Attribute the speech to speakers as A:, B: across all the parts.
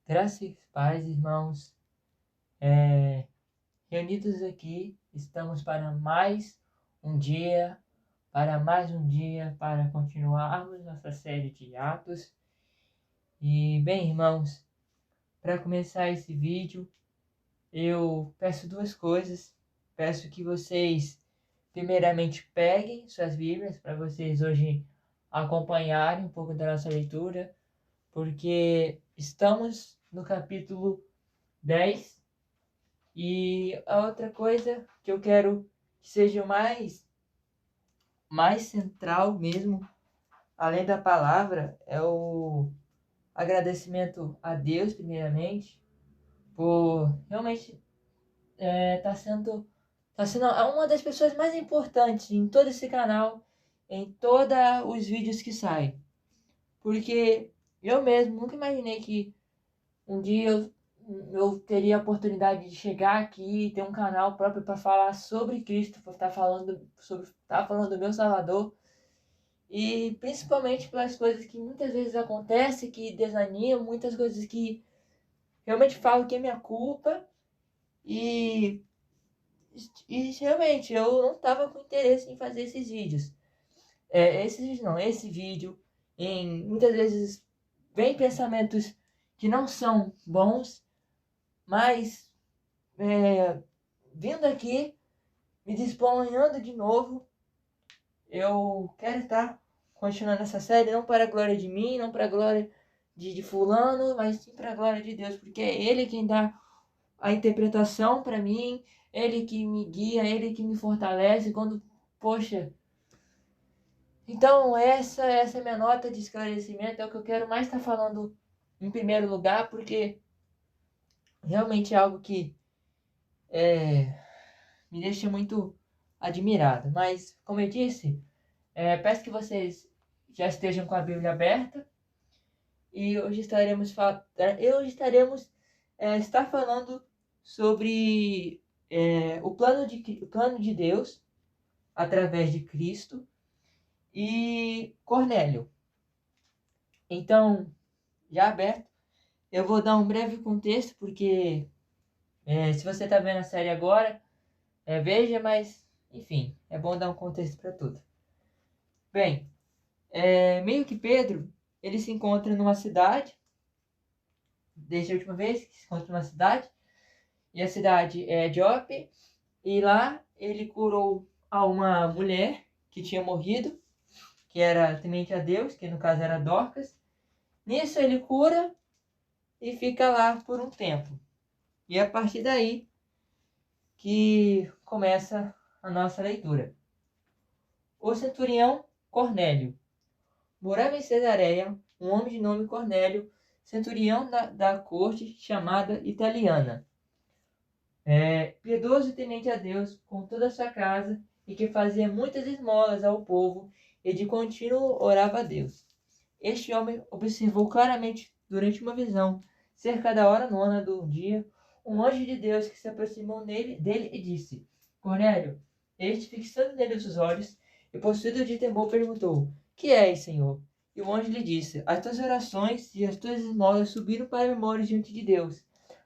A: Graças e paz, irmãos. Reunidos aqui, estamos para mais um dia, para continuarmos nossa série de Atos. E, bem, irmãos, para começar esse vídeo, eu peço duas coisas. Peço que vocês, primeiramente, peguem suas Bíblias para vocês hoje acompanharem um pouco da nossa leitura, porque estamos no capítulo 10. E a outra coisa que eu quero que seja mais central mesmo, além da palavra, é o agradecimento a Deus, primeiramente, por realmente tá sendo uma das pessoas mais importantes em todo esse canal, em todos os vídeos que saem. Porque eu mesmo nunca imaginei que um dia eu teria a oportunidade de chegar aqui e ter um canal próprio para falar sobre Cristo, para estar falando do meu Salvador, e principalmente pelas coisas que muitas vezes acontecem, que desanimam, muitas coisas que realmente falo que é minha culpa, e, e realmente eu não estava com interesse em fazer esses vídeos. Esse vídeo, muitas vezes vem pensamentos que não são bons, mas vindo aqui, me disponhando de novo, eu quero estar continuando essa série, não para a glória de mim, não para a glória de fulano, mas sim para a glória de Deus, porque é Ele quem dá a interpretação para mim, Ele que me guia, Ele que me fortalece quando, poxa. Então essa é a minha nota de esclarecimento, é o que eu quero mais estar falando em primeiro lugar, porque realmente é algo que me deixa muito admirado. Mas, como eu disse, peço que vocês já estejam com a Bíblia aberta e hoje estaremos estar falando sobre o plano de Deus através de Cristo e Cornélio. Então, já aberto, eu vou dar um breve contexto, porque se você está vendo a série agora, veja, mas enfim, é bom dar um contexto para tudo. Bem, meio que Pedro, ele se encontra numa cidade, desde a última vez que se encontra numa cidade, e a cidade é Jope, e lá ele curou a uma mulher que tinha morrido, que era temente a Deus, que no caso era Dorcas. Nisso ele cura e fica lá por um tempo. E é a partir daí que começa a nossa leitura. O centurião Cornélio. Morava em Cesareia um homem de nome Cornélio, centurião da corte chamada italiana. Piedoso e temente a Deus com toda a sua casa, e que fazia muitas esmolas ao povo, e de contínuo orava a Deus. Este homem observou claramente durante uma visão, cerca da hora nona do dia, um anjo de Deus que se aproximou dele e disse: Cornélio. Este, fixando nele os olhos, e possuído de temor, perguntou: Que és, Senhor? E o anjo lhe disse: As tuas orações e as tuas esmolas subiram para a memória diante de Deus.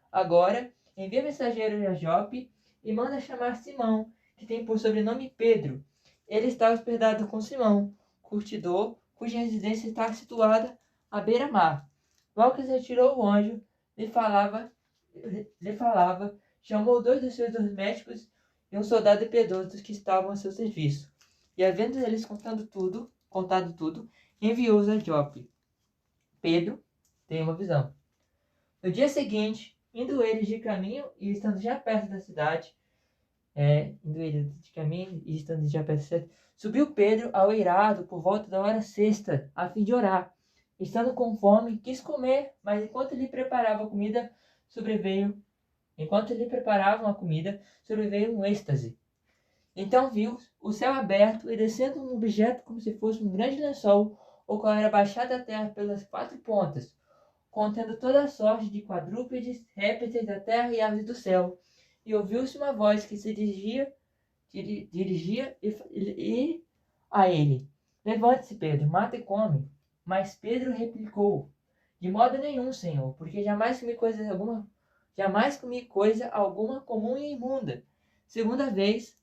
A: Agora, envia mensageiros a Jope e manda chamar Simão, que tem por sobrenome Pedro. Ele está hospedado com Simão, curtidor, cuja residência está situada à beira-mar. Logo que se retirou o anjo, lhe falava, chamou dois dos seus domésticos e um soldado piedoso dos que estavam a seu serviço. E, havendo eles contado tudo, enviou-os a Jope. Pedro tem uma visão. No dia seguinte, indo eles de caminho e estando já perto da cidade, subiu Pedro ao eirado por volta da hora sexta, a fim de orar. Estando com fome, quis comer, mas enquanto lhe preparavam a comida, sobreveio um êxtase. Então viu o céu aberto e descendo um objeto como se fosse um grande lençol, o qual era baixado à terra pelas quatro pontas, contendo toda a sorte de quadrúpedes, répteis da terra e aves do céu. E ouviu-se uma voz que se dirigia a ele: Levante-se, Pedro, mata e come. Mas Pedro replicou: De modo nenhum, Senhor, porque jamais comi coisa alguma comum e imunda. Segunda vez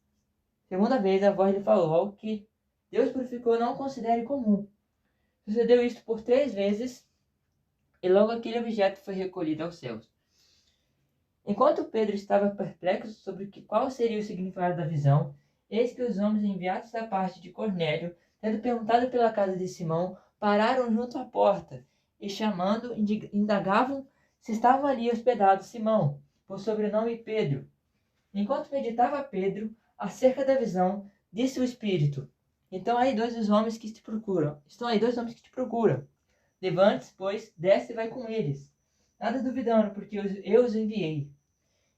A: a voz lhe falou, ao que Deus purificou não considere comum. Sucedeu isto por 3 vezes, e logo aquele objeto foi recolhido aos céus. Enquanto Pedro estava perplexo sobre qual seria o significado da visão, eis que os homens enviados da parte de Cornélio, tendo perguntado pela casa de Simão, pararam junto à porta, e chamando, indagavam se estavam ali hospedados Simão, por sobrenome Pedro. Enquanto meditava Pedro acerca da visão, disse o Espírito: Estão aí dois homens que te procuram. Levante-se, pois, desce e vai com eles. Nada duvidando, porque eu os enviei.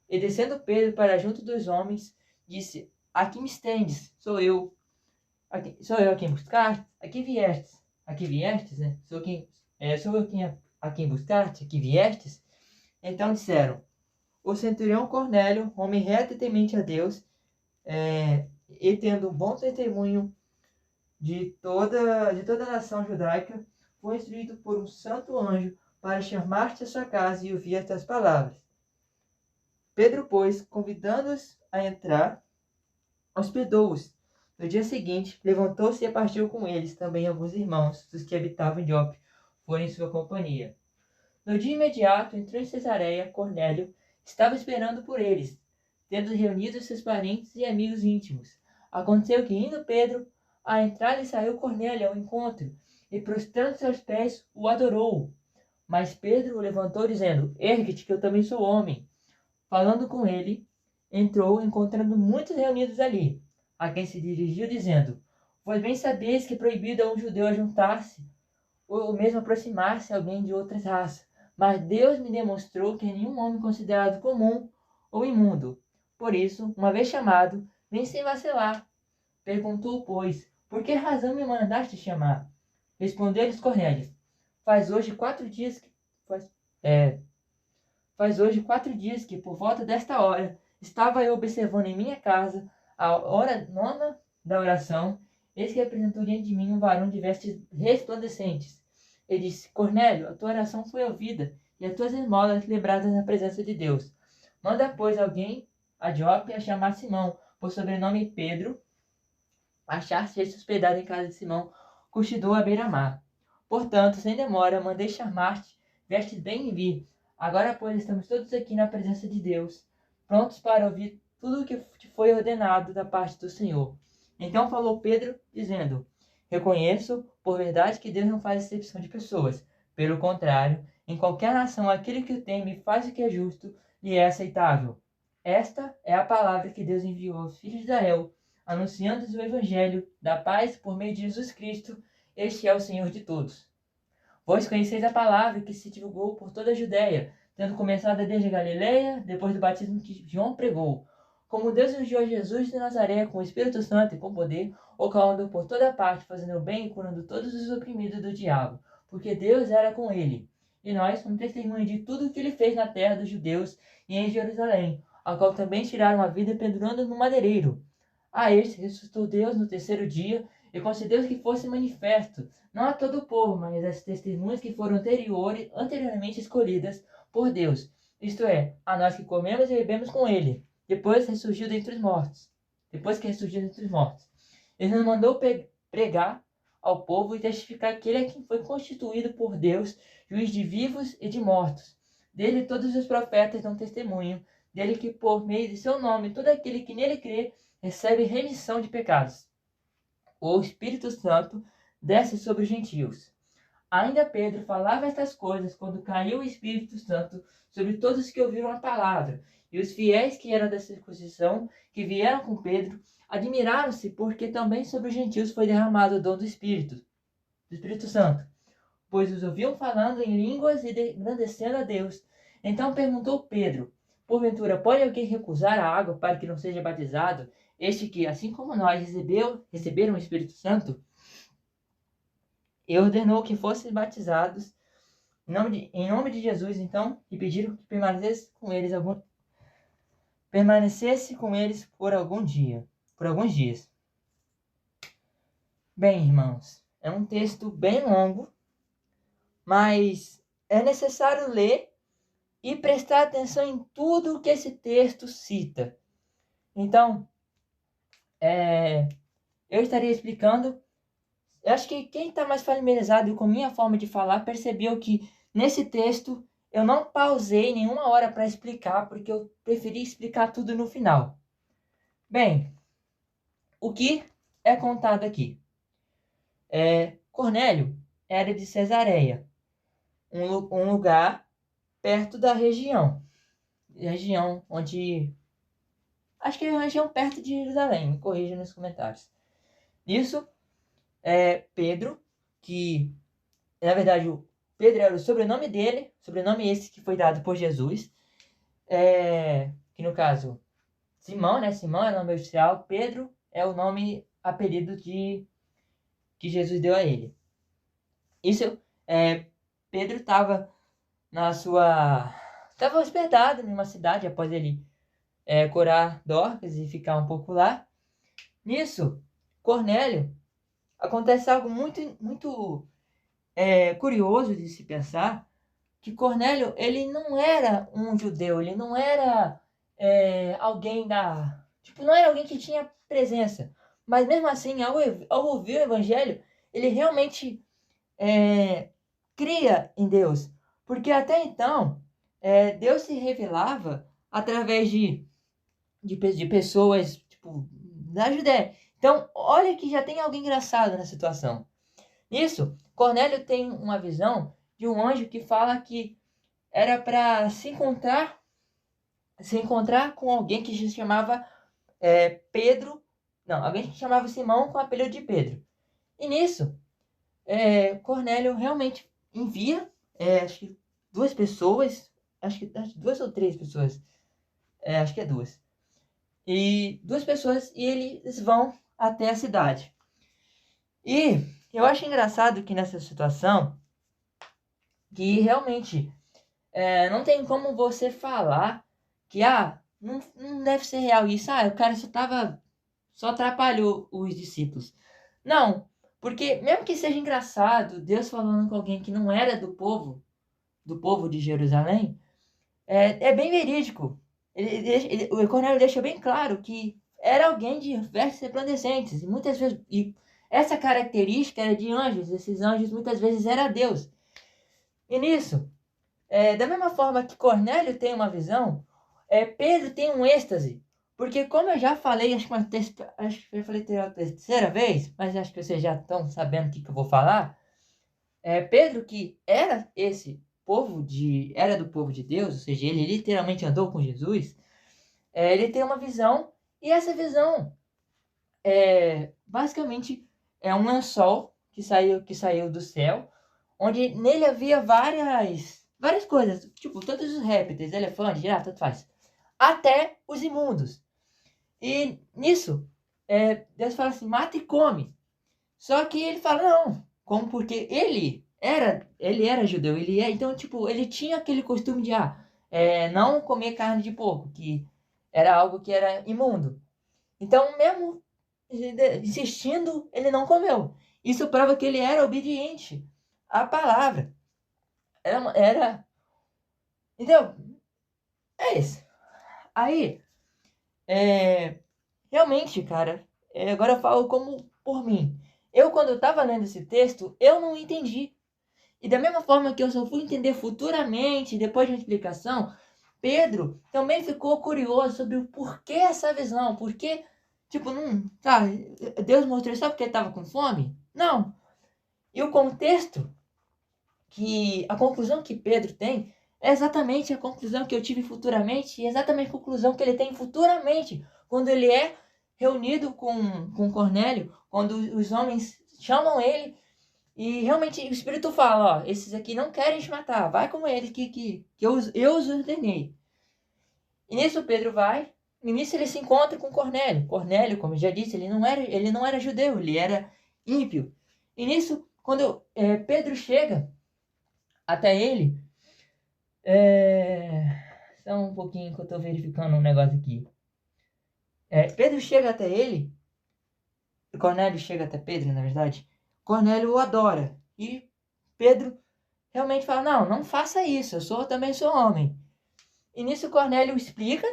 A: E descendo Pedro para junto dos homens, disse: Aqui me estendes, sou eu a quem buscaste, aqui viestes, né? Sou eu a quem buscaste, aqui viestes. Então disseram: O centurião Cornélio, homem reto e temente a Deus, e tendo um bom testemunho de toda a nação judaica, foi instruído por um santo anjo para chamar-te à sua casa e ouvir estas palavras. Pedro, pois, convidando-os a entrar, hospedou-os. No dia seguinte, levantou-se e partiu com eles também alguns irmãos dos que habitavam em Jope, foram em sua companhia. No dia imediato, entrou em Cesareia, Cornélio estava esperando por eles, tendo reunido seus parentes e amigos íntimos. Aconteceu que, indo Pedro a entrar, lhe saiu Cornélio ao encontro, e prostrando-se aos pés, o adorou. Mas Pedro o levantou, dizendo: Ergue-te, que eu também sou homem. Falando com ele, entrou, encontrando muitos reunidos ali, a quem se dirigiu, dizendo: Pois bem sabeis que é proibido a um judeu ajuntar-se, ou mesmo aproximar-se a alguém de outras raças. Mas Deus me demonstrou que nenhum homem considerado comum ou imundo. Por isso, uma vez chamado, vem sem vacilar. Perguntou, pois, por que razão me mandaste chamar? Respondeu-lhes Cornélio: Faz hoje 4 dias que, por volta desta hora, estava eu observando em minha casa a hora 9 da oração, eis que apresentou diante de mim um varão de vestes resplandecentes. Ele disse: Cornélio, a tua oração foi ouvida, e as tuas esmolas lembradas na presença de Deus. Manda, pois, alguém a Jope a chamar Simão, por sobrenome Pedro. Achar-se hospedado em casa de Simão, custodou à beira-mar. Portanto, sem demora, mandei chamar-te, vestes bem em vir. Agora, pois, estamos todos aqui na presença de Deus, prontos para ouvir tudo o que te foi ordenado da parte do Senhor. Então falou Pedro, dizendo: Reconheço, por verdade, que Deus não faz exceção de pessoas. Pelo contrário, em qualquer nação, aquele que o teme e faz o que é justo, lhe é aceitável. Esta é a palavra que Deus enviou aos filhos de Israel, anunciando-lhes o evangelho da paz por meio de Jesus Cristo. Este é o Senhor de todos. Vós conheceis a palavra que se divulgou por toda a Judéia, tendo começado desde a Galileia, depois do batismo que João pregou. Como Deus ungiu a Jesus de Nazaré com o Espírito Santo e com poder, o qual andou por toda parte, fazendo o bem e curando todos os oprimidos do diabo, porque Deus era com ele. E nós somos testemunhas de tudo o que ele fez na terra dos judeus e em Jerusalém, ao qual também tiraram a vida pendurando no madeireiro. A este ressuscitou Deus no 3º dia, e concedeu que fosse manifesto, não a todo o povo, mas às testemunhas que foram anteriormente escolhidas por Deus, isto é, a nós que comemos e bebemos com ele, depois que ressurgiu dentre os mortos. Ele nos mandou pregar ao povo e testificar que ele é quem foi constituído por Deus, juiz de vivos e de mortos. Dele todos os profetas dão testemunho, dele que por meio de seu nome todo aquele que nele crê recebe remissão de pecados. O Espírito Santo desce sobre os gentios. Ainda Pedro falava estas coisas quando caiu o Espírito Santo sobre todos os que ouviram a palavra. E os fiéis que eram da circuncisão, que vieram com Pedro, admiraram-se, porque também sobre os gentios foi derramado o dom do Espírito Santo, pois os ouviam falando em línguas e engrandecendo a Deus. Então perguntou Pedro: Porventura pode alguém recusar a água para que não seja batizado, este que, assim como nós, receberam o Espírito Santo? E ordenou que fossem batizados em nome de Jesus, então, e pediram que permanecesse com eles por alguns dias. Bem, irmãos, é um texto bem longo, mas é necessário ler e prestar atenção em tudo que esse texto cita. Então, eu estaria explicando. Eu acho que quem está mais familiarizado com minha forma de falar percebeu que nesse texto eu não pausei nenhuma hora para explicar, porque eu preferi explicar tudo no final. Bem, o que é contado aqui? Cornélio era de Cesareia, um lugar perto da região onde... Acho que é a região perto de Jerusalém, me corrija nos comentários. Isso Pedro, que na verdade o Pedro era o sobrenome dele, sobrenome esse que foi dado por Jesus, que no caso Simão, né? Simão é o nome oficial, Pedro é o nome apelido que Jesus deu a ele. Isso, Pedro estava estava hospedado em uma cidade após ele curar Dorcas e ficar um pouco lá. Nisso, Cornélio, acontece algo muito curioso de se pensar, que Cornélio, ele não era um judeu, ele não era alguém tipo, não era alguém que tinha presença. Mas mesmo assim, ao ouvir o evangelho, ele realmente cria em Deus. Porque até então, Deus se revelava através de pessoas, tipo, da Judéia. Então, olha que já tem alguém engraçado na situação. Nisso, Cornélio tem uma visão de um anjo que fala que era para se encontrar com alguém que se chamava Pedro, não, alguém que chamava Simão com o apelido de Pedro. E nisso, Cornélio realmente envia, acho que duas pessoas, acho que duas ou três pessoas, acho que é duas. E duas pessoas, e eles vão até a cidade. E eu acho engraçado que nessa situação, que realmente não tem como você falar que não deve ser real isso. O cara só atrapalhou os discípulos. Não, porque mesmo que seja engraçado, Deus falando com alguém que não era do povo de Jerusalém, é bem verídico. O Cornélio deixa bem claro que era alguém de vestes resplandecentes. E muitas vezes, e essa característica era de anjos. Esses anjos muitas vezes era Deus. E nisso, da mesma forma que Cornélio tem uma visão, Pedro tem um êxtase. Porque como eu já falei, acho que eu falei pela terceira vez, mas acho que vocês já estão sabendo o que eu vou falar. Pedro, que era era do povo de Deus, ou seja, ele literalmente andou com Jesus, ele tem uma visão, e essa visão basicamente é um lençol que saiu do céu, onde nele havia várias coisas, tipo todos os répteis, elefantes, girafa, tanto faz, até os imundos. E nisso, Deus fala assim, mata e come. Só que ele fala, não, como porque ele era judeu, então tipo, ele tinha aquele costume de não comer carne de porco, que era algo que era imundo. Então, mesmo insistindo, ele não comeu. Isso prova que ele era obediente à palavra. Era. Entendeu? É isso. Aí, realmente, cara, agora eu falo como por mim. Quando eu estava lendo esse texto, eu não entendi. E da mesma forma que eu só fui entender futuramente, depois de uma explicação, Pedro também ficou curioso sobre o porquê essa visão. Porque, tipo, não. Tá, Deus mostrou só porque ele estava com fome? Não. E o contexto, a conclusão que Pedro tem, é exatamente a conclusão que eu tive futuramente, e exatamente a conclusão que ele tem futuramente, quando ele é reunido com Cornélio, quando os homens chamam ele, e realmente o Espírito fala, esses aqui não querem te matar, vai com eles que eu os ordenei. E nisso Pedro vai, e nisso ele se encontra com Cornélio. Cornélio, como eu já disse, ele não era judeu, ele era ímpio. E nisso, quando Pedro chega até ele, só um pouquinho que eu estou verificando um negócio aqui. Pedro chega até ele, Cornélio chega até Pedro, na verdade. Cornélio o adora. E Pedro realmente fala, não faça isso, também sou homem. E nisso Cornélio explica,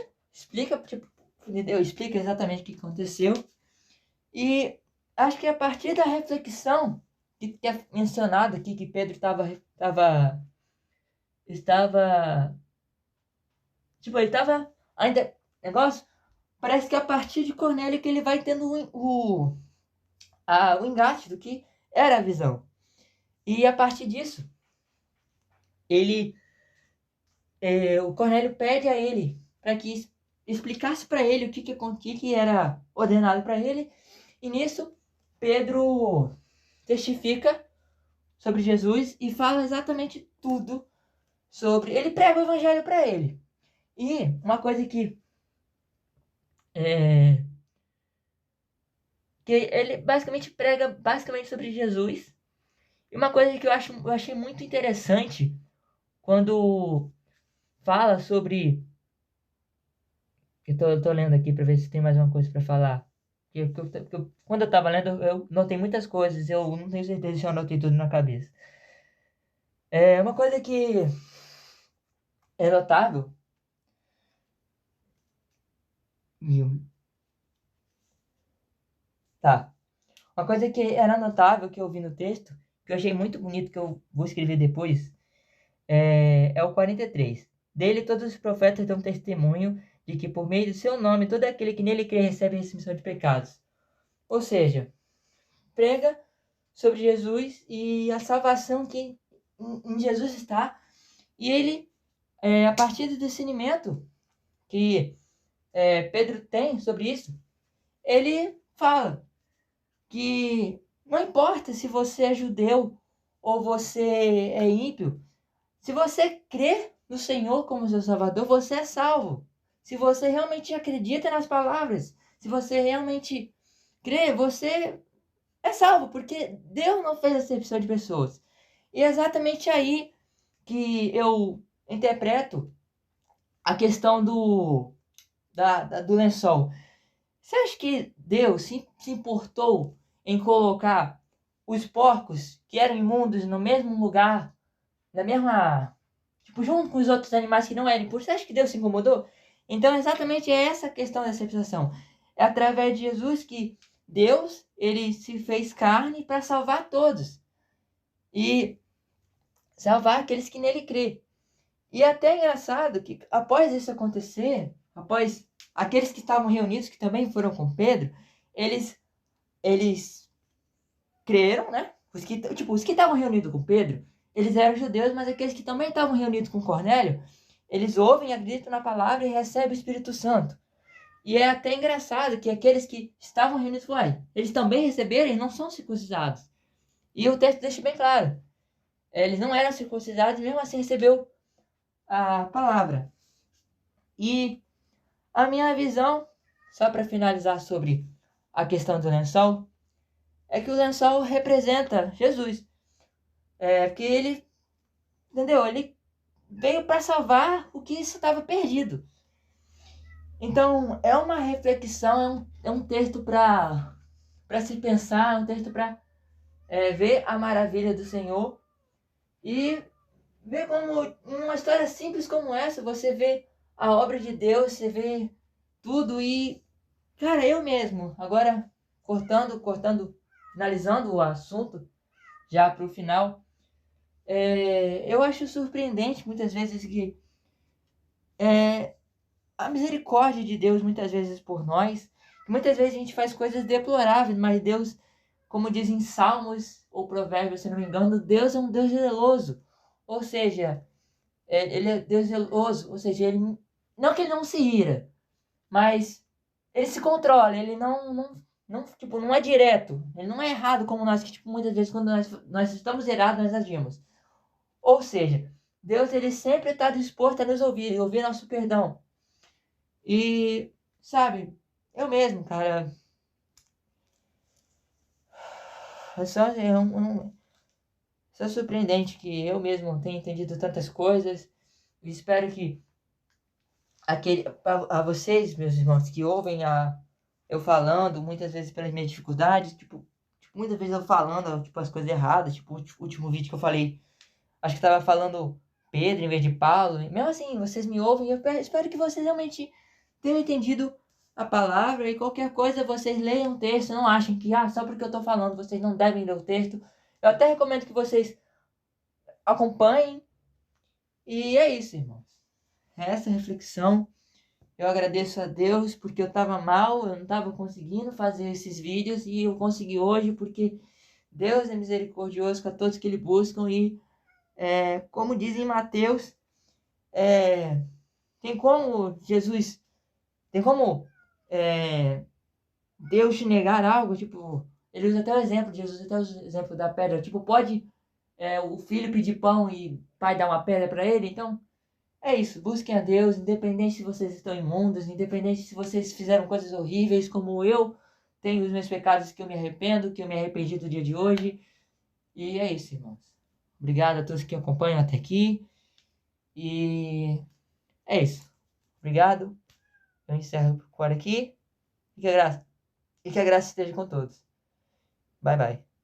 A: tipo, entendeu? Explica exatamente o que aconteceu. E acho que a partir da reflexão que é mencionado aqui, que Pedro tipo, ele estava ainda, negócio, parece que a partir de Cornélio que ele vai tendo o engate do que era a visão. E a partir disso, o Cornélio pede a ele para que explicasse para ele o que era ordenado para ele. E nisso, Pedro testifica sobre Jesus e fala exatamente tudo sobre. Ele prega o evangelho para ele. E uma coisa que ele basicamente prega sobre Jesus. E uma coisa que eu achei muito interessante quando fala sobre. Eu tô lendo aqui para ver se tem mais uma coisa para falar. Quando eu tava lendo, eu notei muitas coisas. Eu não tenho certeza se eu anotei tudo na cabeça. Uma coisa que é notável. Tá. Uma coisa que era notável que eu vi no texto, que eu achei muito bonito, que eu vou escrever depois, é o 43. Dele todos os profetas dão testemunho de que por meio do seu nome todo aquele que nele crê recebe a remissão de pecados. Ou seja, prega sobre Jesus e a salvação que em Jesus está. E ele, a partir do discernimento que Pedro tem sobre isso, ele fala que não importa se você é judeu ou você é ímpio, se você crê no Senhor como seu Salvador, você é salvo. Se você realmente acredita nas palavras, se você realmente crê, você é salvo, porque Deus não fez acepção de pessoas. E é exatamente aí que eu interpreto a questão do lençol. Você acha que Deus se importou em colocar os porcos que eram imundos no mesmo lugar, na mesma, tipo, junto com os outros animais que não eram impuros? Você acha que Deus se incomodou? Então, exatamente essa questão da acepção. É através de Jesus que Deus, ele se fez carne para salvar todos. E salvar aqueles que nele crê. E é até engraçado que após isso acontecer, após aqueles que estavam reunidos, que também foram com Pedro, eles creram, né? Os que estavam reunidos com Pedro, eles eram judeus, mas aqueles que também estavam reunidos com Cornélio, eles ouvem, acreditam na palavra e recebem o Espírito Santo. E é até engraçado que aqueles que estavam reunidos, eles também receberam e não são circuncidados. E o texto deixa bem claro. Eles não eram circuncidados, mesmo assim recebeu a palavra. E a minha visão, só para finalizar sobre a questão do lençol, é que o lençol representa Jesus. Porque ele, entendeu? Ele veio para salvar o que estava perdido. Então, é uma reflexão, é um texto para se pensar, é um texto para ver a maravilha do Senhor e ver como uma história simples como essa, você vê a obra de Deus, você vê tudo e, cara, eu mesmo, agora finalizando o assunto, já para o final, eu acho surpreendente muitas vezes que a misericórdia de Deus muitas vezes por nós, muitas vezes a gente faz coisas deploráveis, mas Deus, como dizem Salmos ou Provérbios, se não me engano, Deus é um Deus zeloso. Ou seja, ele é Deus zeloso, ou seja, ele não que ele não se ira, mas ele se controla, ele tipo, não é direto, ele não é errado como nós, que tipo, muitas vezes quando nós estamos errados, nós agimos. Ou seja, Deus ele sempre está disposto a nos ouvir nosso perdão. E, sabe, eu mesmo, cara, só surpreendente que eu mesmo tenha entendido tantas coisas. E espero que a vocês, meus irmãos, que ouvem eu falando, muitas vezes pelas minhas dificuldades, tipo, muitas vezes eu falando, tipo, as coisas erradas, tipo, o último vídeo que eu falei Acho que estava falando Pedro em vez de Paulo. Mesmo assim, vocês me ouvem. Eu espero que vocês realmente tenham entendido a palavra. E qualquer coisa, vocês leiam o texto. Não achem que, só porque eu estou falando, vocês não devem ler o texto. Eu até recomendo que vocês acompanhem. E é isso, irmãos. Essa reflexão. Eu agradeço a Deus porque eu estava mal, eu não estava conseguindo fazer esses vídeos e eu consegui hoje porque Deus é misericordioso com todos que Ele buscam e, como diz em Mateus, tem como Jesus, tem como Deus te negar algo, tipo, ele usa até o exemplo, Jesus até o exemplo da pedra, tipo, pode o filho pedir pão e o pai dar uma pedra para ele, então... É isso, busquem a Deus, independente se vocês estão imundos, independente se vocês fizeram coisas horríveis, como eu tenho os meus pecados que eu me arrependo, que eu me arrependi do dia de hoje. E é isso, irmãos. Obrigado a todos que acompanham até aqui. E é isso. Obrigado. Eu encerro por aqui. E que a graça esteja com todos. Bye, bye.